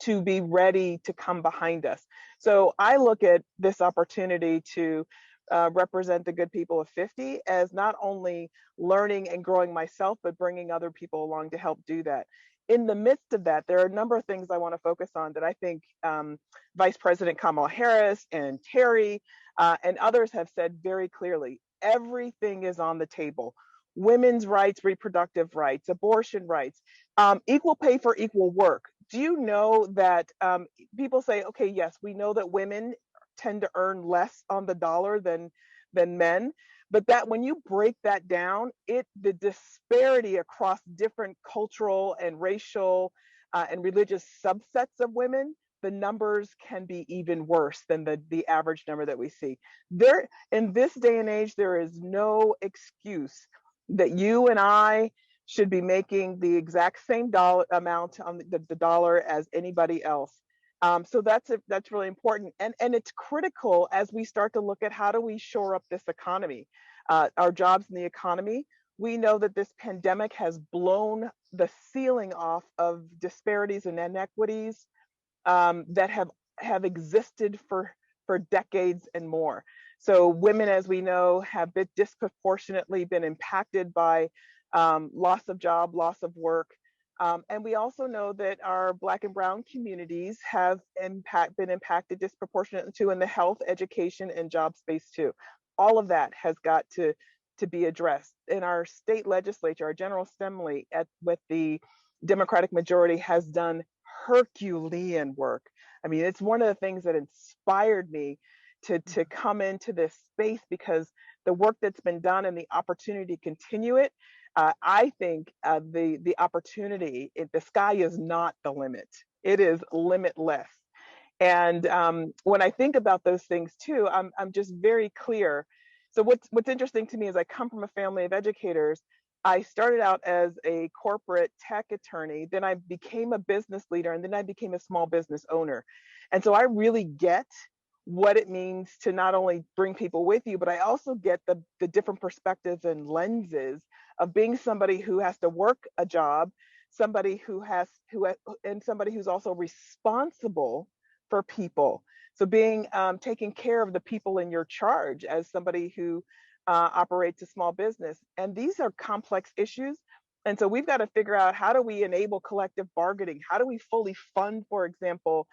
to be ready to come behind us. So I look at this opportunity to represent the good people of 50 as not only learning and growing myself, but bringing other people along to help do that. In the midst of that, there are a number of things I want to focus on that I think Vice President Kamala Harris and Terry and others have said very clearly. Everything is on the table. Women's rights, reproductive rights, abortion rights, equal pay for equal work. Do you know that people say, okay, yes, we know that women tend to earn less on the dollar than men, but that when you break that down, the disparity across different cultural and racial and religious subsets of women, the numbers can be even worse than the average number that we see. There, in this day and age, there is no excuse that you and I should be making the exact same dollar amount on the dollar as anybody else. So that's really important, and it's critical as we start to look at how do we shore up this economy, our jobs in the economy. We know that this pandemic has blown the ceiling off of disparities and inequities that have existed for decades and more. So women, as we know, have been disproportionately been impacted by loss of job, loss of work. And we also know that our Black and Brown communities have been impacted disproportionately too in the health, education, and job space too. All of that has got to be addressed. In our state legislature, our General Assembly with the Democratic majority has done Herculean work. I mean, it's one of the things that inspired me to come into this space, because the work that's been done and the opportunity to continue it, I think the opportunity, the sky is not the limit. It is limitless. And when I think about those things too, I'm just very clear. So what's interesting to me is I come from a family of educators. I started out as a corporate tech attorney, then I became a business leader, and then I became a small business owner. And so I really get what it means to not only bring people with you, but I also get the different perspectives and lenses of being somebody who has to work a job, somebody and somebody who's also responsible for people. So being taking care of the people in your charge as somebody who operates a small business. And these are complex issues. And so we've got to figure out, how do we enable collective bargaining? How do we fully fund, for example,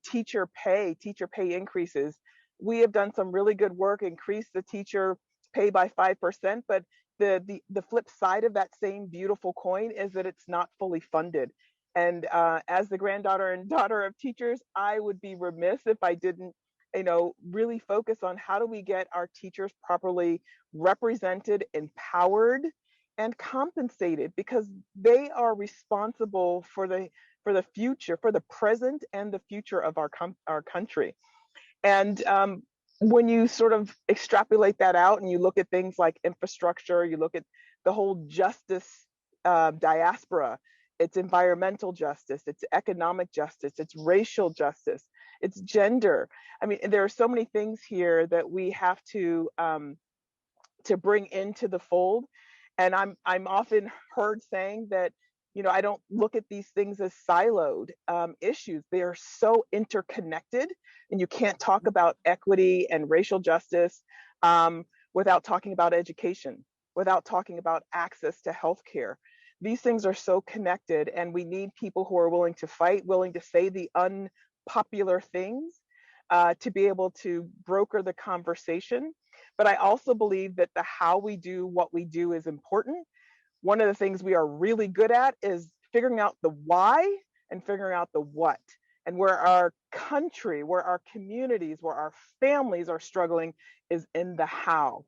teacher pay increases? We have done some really good work, increase the teacher pay by 5%, but the flip side of that same beautiful coin is that it's not fully funded. And as the granddaughter and daughter of teachers, I would be remiss if I didn't, really focus on how do we get our teachers properly represented, empowered, and compensated, because they are responsible for the future, for the present and the future of our country. And when you sort of extrapolate that out and you look at things like infrastructure, you look at the whole justice diaspora, it's environmental justice, it's economic justice, it's racial justice, it's gender. I mean, there are so many things here that we have to bring into the fold. And I'm often heard saying that, I don't look at these things as siloed issues. They are so interconnected, and you can't talk about equity and racial justice without talking about education, without talking about access to healthcare. These things are so connected, and we need people who are willing to fight, willing to say the unpopular things, to be able to broker the conversation. But I also believe that the how we do what we do is important. One of the things we are really good at is figuring out the why and figuring out the what. And where our country, where our communities, where our families are struggling is in the how.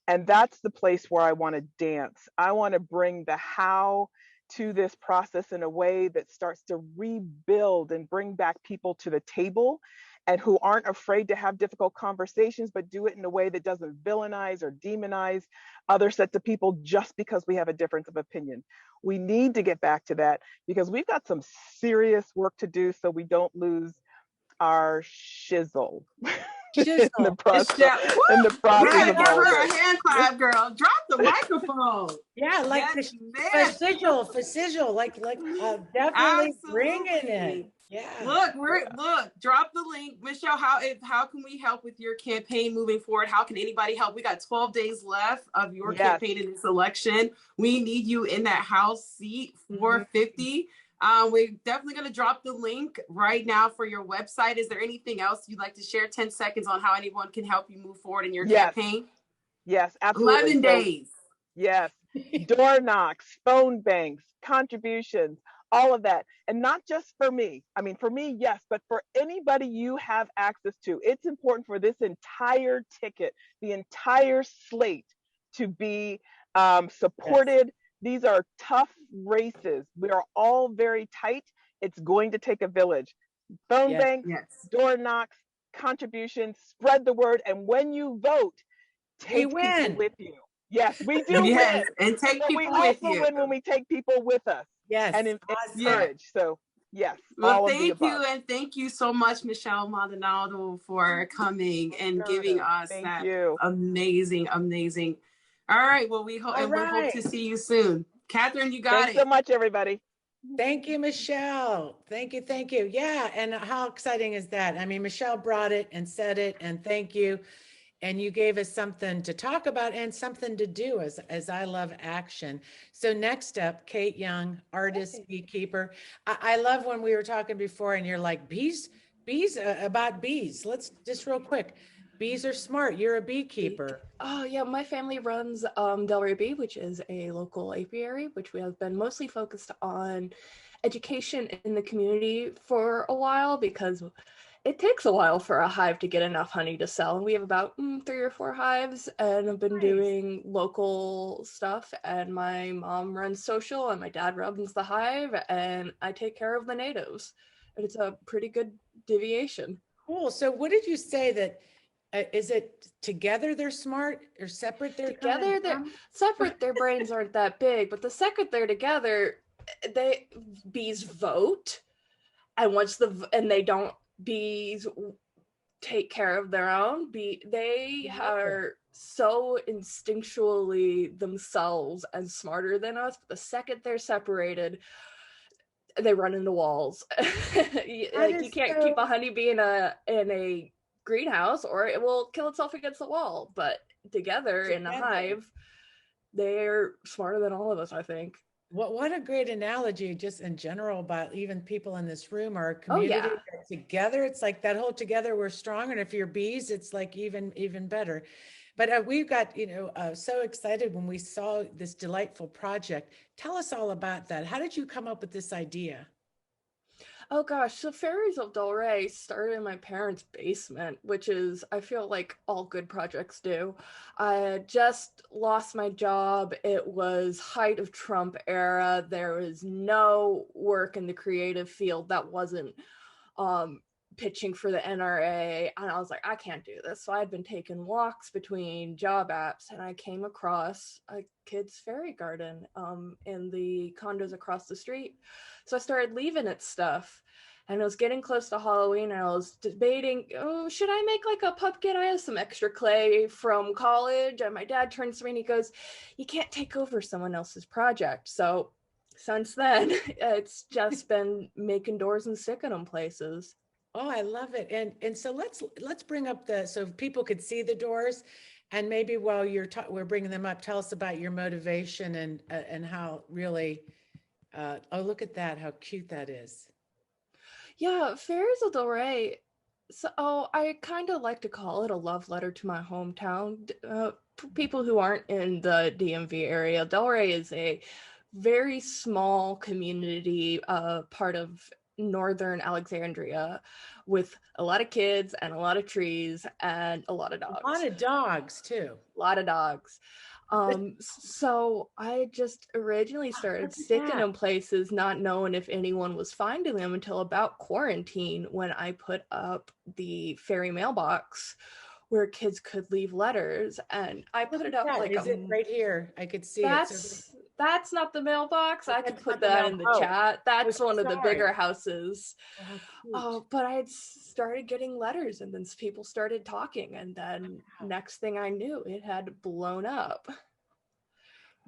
And that's the place where I want to dance. I want to bring the how to this process in a way that starts to rebuild and bring back people to the table, and who aren't afraid to have difficult conversations, but do it in a way that doesn't villainize or demonize other sets of people just because we have a difference of opinion. We need to get back to that, because we've got some serious work to do so we don't lose our shizzle.
Shizzle.
in the process,
Michelle,
in the
we
process
gotta
of
give
all
her a
this.
hand clap, girl. Drop the microphone.
Yeah, like
Yes,
facial, definitely bringing it.
absolutely.
Yeah.
Look, drop the link. Michelle, how can we help with your campaign moving forward? How can anybody help? We got 12 days left of your campaign in this election. We need you in that House seat 450. We're definitely going to drop the link right now for your website. Is there anything else you'd like to share? 10 seconds on how anyone can help you move forward in your campaign?
Yes, absolutely.
11 days.
Yes. Door knocks, phone banks, contributions, all of that. And not just for me. I mean, for me, yes, but for anybody you have access to. It's important for this entire ticket, the entire slate to be supported. Yes. These are tough races. We are all very tight. It's going to take a village. Phone banks, door knocks, contributions, spread the word. And when you vote, take people with you. Yes, we do win.
And take people with you.
We also win when we take people with us.
Yes.
And encourage. So, yes.
Well, thank you. And thank you so much, Michelle Maldonado, for coming and giving us that amazing. All right. Well, we hope to see you soon. Catherine, you got it.
Thanks so much, everybody.
Thank you, Michelle. Thank you. Yeah. And how exciting is that? I mean, Michelle brought it and said it, and thank you. And you gave us something to talk about and something to do, as I love action. So next up, Kate Young, artist, beekeeper. I love when we were talking before and you're like, bees, about bees. Let's just real quick. Bees are smart. You're a beekeeper.
Oh yeah, my family runs Delray Bee, which is a local apiary, which we have been mostly focused on education in the community for a while, because it takes a while for a hive to get enough honey to sell. And we have about 3 or 4 hives, and I've been doing local stuff, and my mom runs social and my dad runs the hive, and I take care of the natives. And it's a pretty good deviation.
Cool. So what did you say that, is it together they're smart or separate they're
together? They're separate, their brains aren't that big, but the second they're together, bees vote, and bees take care of their own. They are so instinctually themselves and smarter than us, but the second they're separated, they run into walls. You can't keep a honeybee in a greenhouse, or it will kill itself against the wall. But together in a hive, they're smarter than all of us, I think.
What a great analogy, just in general, about even people in this room are a community together. It's like that whole together we're stronger. And if you're bees, it's like even better. But we've got, so excited when we saw this delightful project. Tell us all about that. How did you come up with this idea?
Oh gosh, so Fairies of Delray started in my parents' basement, which is, I feel like all good projects do. I had just lost my job. It was height of Trump era. There was no work in the creative field that wasn't pitching for the NRA. And I was like, I can't do this. So I'd been taking walks between job apps, and I came across a kid's fairy garden in the condos across the street. So I started leaving it stuff, and it was getting close to Halloween, and I was debating, should I make like a pumpkin? I have some extra clay from college. And my dad turns to me and he goes, you can't take over someone else's project. So since then, it's just been making doors and sticking them places.
Oh, I love it. And so let's bring up so people could see the doors, and maybe while we're bringing them up, tell us about your motivation and how really, look at that, how cute that is.
Yeah, Fairies of Delray. So I kind of like to call it a love letter to my hometown. For people who aren't in the DMV area, Delray is a very small community, part of northern Alexandria, with a lot of kids and a lot of trees and a lot of dogs.
A lot of dogs too.
A lot of dogs. So I just originally started sticking in places, not knowing if anyone was finding them until about quarantine, when I put up the fairy mailbox where kids could leave letters. And I put it up like
is it right here? I could see it.
that's not the mailbox. I could
That's
put
not the
that
mail-
in the
oh,
chat. That's one of the
sorry.
bigger houses.
Oh, how cute.
But I had started getting letters, and then people started talking, and then next thing I knew, it had blown up.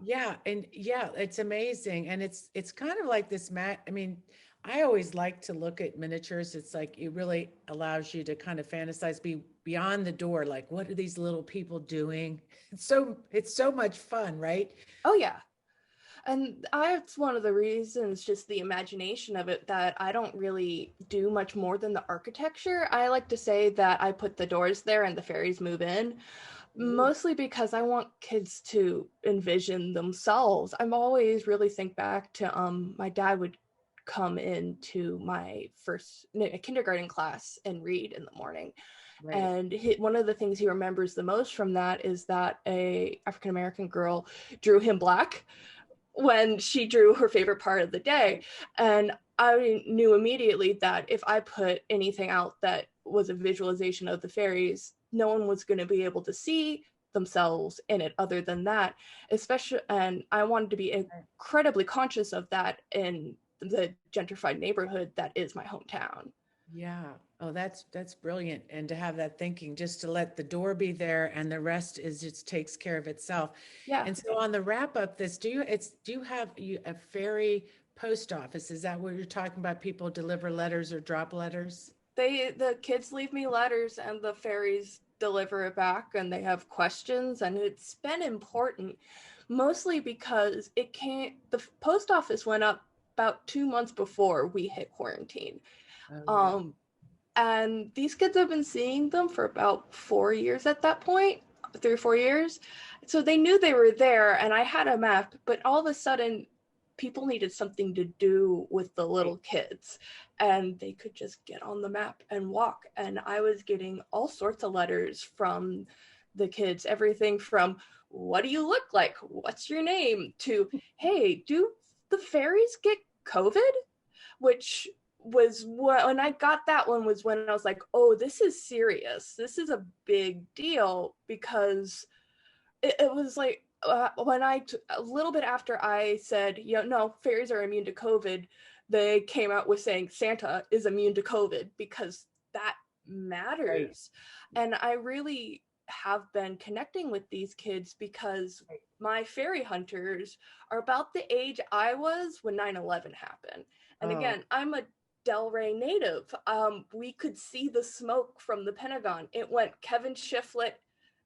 Yeah, and yeah, it's amazing. And it's kind of like this I mean, I always like to look at miniatures. It's like it really allows you to kind of fantasize, be beyond the door, like what are these little people doing? It's so much fun, right?
Oh yeah. And that's one of the reasons, just the imagination of it, that I don't really do much more than the architecture. I like to say that I put the doors there and the fairies move in, mostly because I want kids to envision themselves. I'm always really think back to my dad would come into my first kindergarten class and read in the morning. Right. And one of the things he remembers the most from that is that a African American girl drew him black when she drew her favorite part of the day. And I knew immediately that if I put anything out that was a visualization of the fairies, no one was going to be able to see themselves in it other than that, especially. And I wanted to be incredibly conscious of that in the gentrified neighborhood that is my hometown.
Yeah. Oh, that's brilliant. And to have that thinking, just to let the door be there and the rest is just takes care of itself.
Yeah.
And so on the wrap up this, do you have a fairy post office? Is that where you're talking about people deliver letters or drop letters?
The kids leave me letters and the fairies deliver it back, and they have questions, and it's been important mostly because the post office went up about 2 months before we hit quarantine. Oh, yeah. And these kids have been seeing them for about 4 years at that point, 3 or 4 years. So they knew they were there, and I had a map, but all of a sudden people needed something to do with the little kids, and they could just get on the map and walk. And I was getting all sorts of letters from the kids, everything from what do you look like? What's your name? To, hey, do the fairies get COVID? Which was when I got that one was when I was like, oh, this is serious. This is a big deal, because it was like when a little bit after I said, no, fairies are immune to COVID, they came out with saying Santa is immune to COVID, because that matters. Right. And I really have been connecting with these kids because my fairy hunters are about the age I was when 9/11 happened. And again, I'm a Delray native. We could see the smoke from the Pentagon. It went Kevin Shiflett,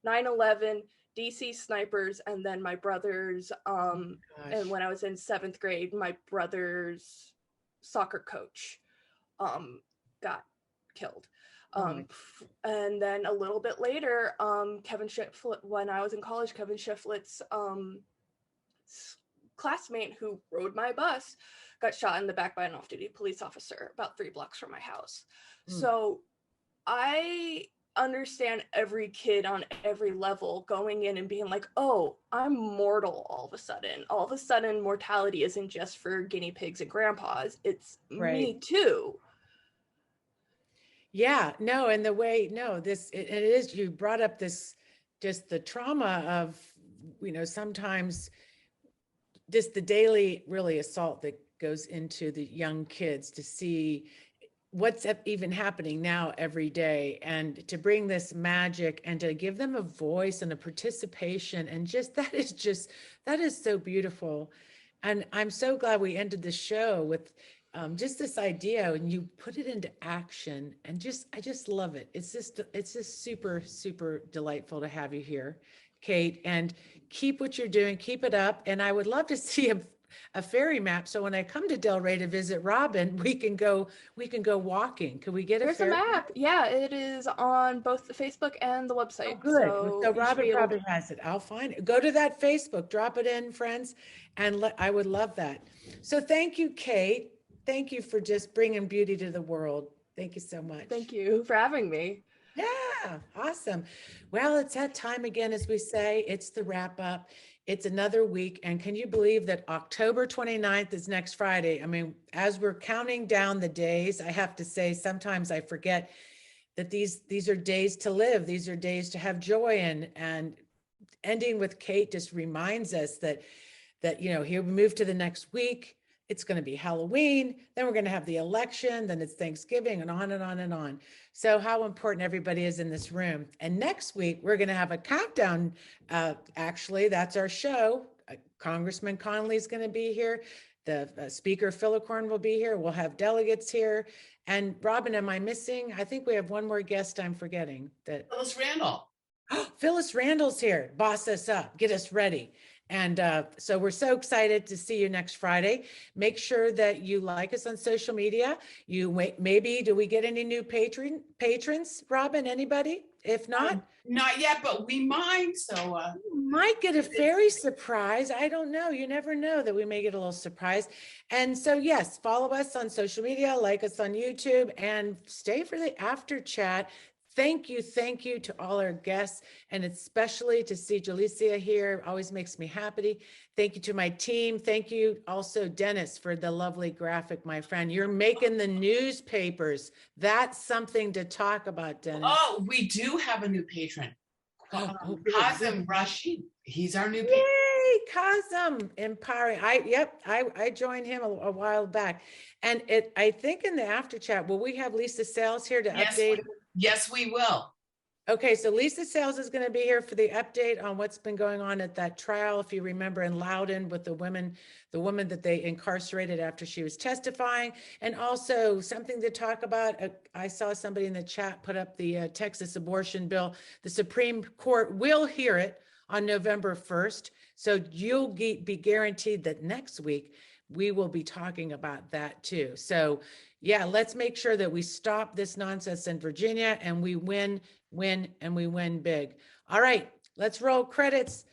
9/11, DC snipers, and then my brother's, and when I was in 7th grade, my brother's soccer coach got killed. And then a little bit later, Kevin Shiflett, when I was in college, Kevin Shiflett's classmate who rode my bus got shot in the back by an off-duty police officer about 3 blocks from my house. So I understand every kid on every level going in and being like, oh, I'm mortal all of a sudden. All of a sudden, mortality isn't just for guinea pigs and grandpas. It's me too.
Yeah, no, and it is, you brought up this, just the trauma of, sometimes just the daily really assault that goes into the young kids to see what's even happening now every day, and to bring this magic and to give them a voice and a participation, and that is so beautiful. And I'm so glad we ended the show with just this idea, and you put it into action, and I just love it. It's just super, super delightful to have you here, Kate, and keep what you're doing, keep it up. And I would love to see a fairy map, so when I come to Delray to visit Robin, we can go walking. Could we get
There's a map? Yeah, it is on both the Facebook and the website.
Oh, good. So Robin probably has it. I'll find it. Go to that Facebook, drop it in, friends, and I would love that. So thank you, Kate. Thank you for just bringing beauty to the world. Thank you so much.
Thank you for having me.
Yeah, awesome. Well, it's that time again, as we say. It's the wrap up. It's another week. And can you believe that October 29th is next Friday? I mean, as we're counting down the days, I have to say, sometimes I forget that these are days to live. These are days to have joy in. And ending with Kate just reminds us that that, you know, here we move to the next week. It's going to be Halloween, then we're going to have the election, then it's Thanksgiving, and on and on and on. So how important everybody is in this room. And next week, we're going to have a countdown. Actually, that's our show. Congressman Connolly is going to be here. The Speaker Fillicorn will be here. We'll have delegates here. And Robin, am I missing? I think we have one more guest I'm forgetting.
Phyllis Randall.
Phyllis Randall's here. Boss us up. Get us ready. And so we're so excited to see you next Friday. Make sure that you like us on social media. Maybe, do we get any new patrons, Robin, anybody? If not?
Not yet, but we might. So
might get a fairy surprise. I don't know. You never know that we may get a little surprise. And so, yes, follow us on social media, like us on YouTube, and stay for the after chat. Thank you to all our guests, and especially to see Jalicia here. Always makes me happy. Thank you to my team. Thank you also, Dennis, for the lovely graphic, my friend. You're making the newspapers. That's something to talk about, Dennis.
Oh, we do have a new patron. Qasim Rashid. He's our new patron.
Yay, Qasim, empowering. I joined him a while back. And I think in the after chat, will we have Lisa Sales here to update?
Yes, we will.
Okay, so Lisa Sales is going to be here for the update on what's been going on at that trial, if you remember, in Loudoun with the woman that they incarcerated after she was testifying, and also something to talk about. I saw somebody in the chat put up the Texas abortion bill. The Supreme Court will hear it on November 1st, so you'll be guaranteed that next week we will be talking about that too. So yeah, let's make sure that we stop this nonsense in Virginia and we win, and we win big. All right, let's roll credits.